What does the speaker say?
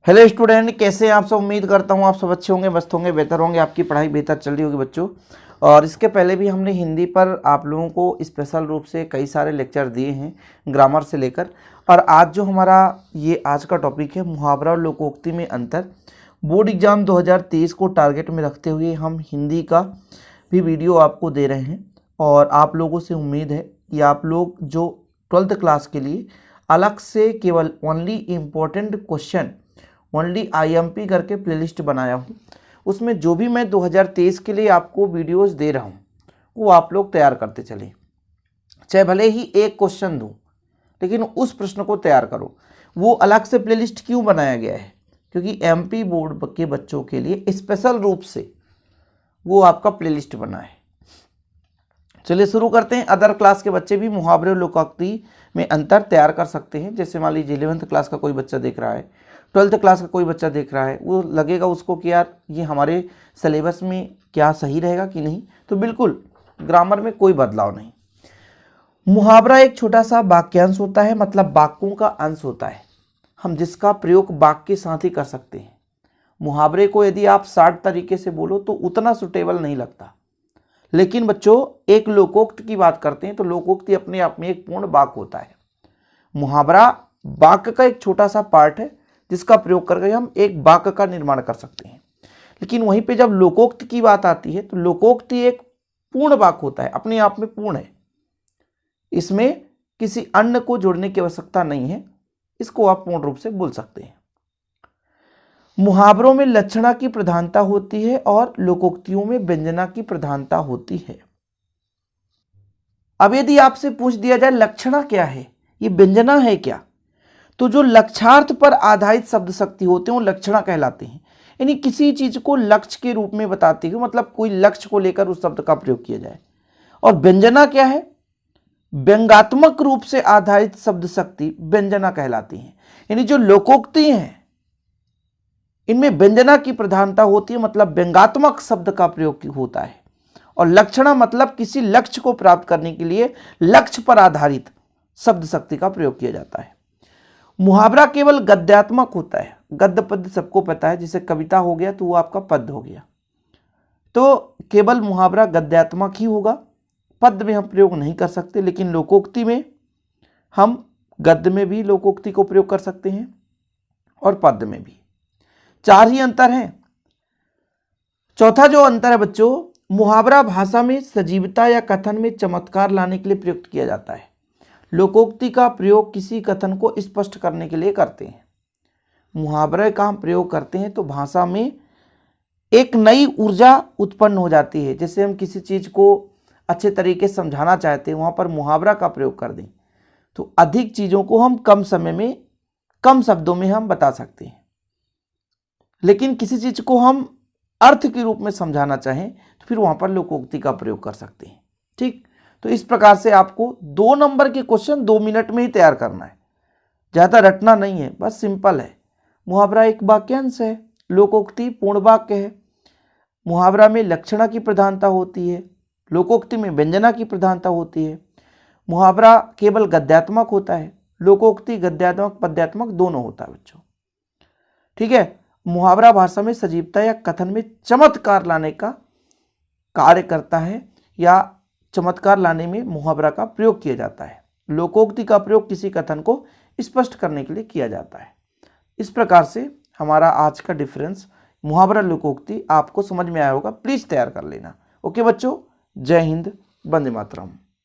Hello student, कैसे हैं आप सब। उम्मीद करता हूं आप सब अच्छे होंगे, मस्त होंगे, बेहतर होंगे, आपकी पढ़ाई बेहतर चल रही होगी बच्चों। और इसके पहले भी हमने हिंदी पर आप लोगों को स्पेशल रूप से कई सारे लेक्चर दिए हैं, ग्रामर से लेकर। और आज जो हमारा ये आज का टॉपिक है, मुहावरा और लोकोक्ति में अंतर, बोर्ड एग्जाम 2023 को टारगेट में रखते हुए हम हिंदी का भी वीडियो आपको दे रहे हैं। और आप लोगों से उम्मीद है कि आप लोग जो 12th क्लास के लिए अलग से केवल only important question, only IMP करके प्लेलिस्ट बनाया हूँ, उसमें जो भी मैं 2023 के लिए आपको वीडियोस दे रहा हूँ वो आप लोग तैयार करते चलें। चाहे भले ही एक क्वेश्चन दूँ, लेकिन उस प्रश्न को तैयार करो। वो अलग से प्लेलिस्ट क्यों बनाया गया है? क्योंकि MP बोर्ड के बच्चों के लिए स्पेशल रूप से वो आपका प्लेलिस्ट बना है। चलिए शुरू करते हैं। अदर क्लास के बच्चे भी मुहावरे और लोकोक्ति में अंतर तैयार कर सकते हैं। जैसे मान लीजिए 11th क्लास का कोई बच्चा देख रहा है, 12th क्लास का कोई बच्चा देख रहा है, वो लगेगा उसको कि यार ये हमारे सिलेबस में क्या सही रहेगा कि नहीं, तो बिल्कुल ग्रामर में कोई बदलाव नहीं। मुहावरा एक छोटा सा वाक्यांश होता है, मतलब वाक्यों का अंश होता है, हम जिसका प्रयोग वाक्य के साथ ही कर सकते हैं। मुहावरे को यदि आप 60 तरीके से बोलो तो उतना सुटेबल नहीं लगता। लेकिन बच्चों एक लोकोक्त की बात करते हैं तो लोकोक्ति अपने आप में एक पूर्ण वाक्य होता है। मुहावरा वाक्य का एक छोटा सा पार्ट है जिसका प्रयोग करके हम एक वाक्य का निर्माण कर सकते हैं। लेकिन वहीं पे जब लोकोक्त की बात आती है तो लोकोक्ति एक पूर्ण वाक्य होता है, अपने आप में पूर्ण है, इसमें किसी अन्य को जोड़ने की आवश्यकता नहीं है, इसको आप पूर्ण रूप से बोल सकते हैं। मुहावरों में लक्षणा की प्रधानता होती है और लोकोक्तियों में व्यंजना की प्रधानता होती है। अब यदि आपसे पूछ दिया जाए लक्षणा क्या है, ये व्यंजना है क्या, तो जो लक्ष्यार्थ पर आधारित शब्द शक्ति होते हैं वो लक्षणा कहलाते हैं। यानी किसी चीज को लक्ष्य के रूप में बताते हुए, मतलब कोई लक्ष्य को लेकर उस शब्द का प्रयोग किया जाए। और व्यंजना क्या है? व्यंग्यात्मक रूप से आधारित शब्द शक्ति व्यंजना कहलाती है। यानी जो लोकोक्ति हैं इनमें व्यंजना की प्रधानता होती है, मतलब व्यंग्यात्मक शब्द का प्रयोग होता है। और लक्षणा मतलब किसी लक्ष्य को प्राप्त करने के लिए लक्ष्य पर आधारित शब्द शक्ति का प्रयोग किया जाता है। मुहावरा केवल गद्यात्मक होता है, गद्य पद्य सबको पता है, जैसे कविता हो गया तो वो आपका पद्य हो गया, तो केवल मुहावरा गद्यात्मक ही होगा, पद्य में हम प्रयोग नहीं कर सकते। लेकिन लोकोक्ति में हम गद्य में भी लोकोक्ति को प्रयोग कर सकते हैं और पद्य में भी। 4 ही अंतर हैं। चौथा जो अंतर है बच्चों, मुहावरा भाषा में सजीवता या कथन में चमत्कार लाने के लिए प्रयुक्त किया जाता है। लोकोक्ति का प्रयोग किसी कथन को स्पष्ट करने के लिए करते हैं। मुहावरे का हम प्रयोग करते हैं तो भाषा में एक नई ऊर्जा उत्पन्न हो जाती है। जैसे हम किसी चीज को अच्छे तरीके से समझाना चाहते हैं, वहां पर मुहावरा का प्रयोग कर दें तो अधिक चीजों को हम कम समय में, कम शब्दों में हम बता सकते हैं। लेकिन किसी चीज को हम अर्थ के रूप में समझाना चाहें तो फिर वहां पर लोकोक्ति का प्रयोग कर सकते हैं। ठीक, तो इस प्रकार से आपको 2 नंबर के क्वेश्चन 2 मिनट में ही तैयार करना है, ज़्यादा रटना नहीं है, बस सिंपल है। मुहावरा एक वाक्यांश है, लोकोक्ति पूर्ण वाक्य है। मुहावरा में लक्षणा की प्रधानता होती है, लोकोक्ति में व्यंजना की प्रधानता होती है। मुहावरा केवल गद्यात्मक होता है, लोकोक्ति गद्यात्मक पद्यात्मक दोनों होता है बच्चों। ठीक है, मुहावरा भाषा में सजीवता या कथन में चमत्कार लाने का कार्य करता है, या चमत्कार लाने में मुहावरा का प्रयोग किया जाता है। लोकोक्ति का प्रयोग किसी कथन को स्पष्ट करने के लिए किया जाता है। इस प्रकार से हमारा आज का डिफरेंस मुहावरा लोकोक्ति आपको समझ में आया होगा, प्लीज तैयार कर लेना। ओके बच्चों, जय हिंद, वंदे मातरम।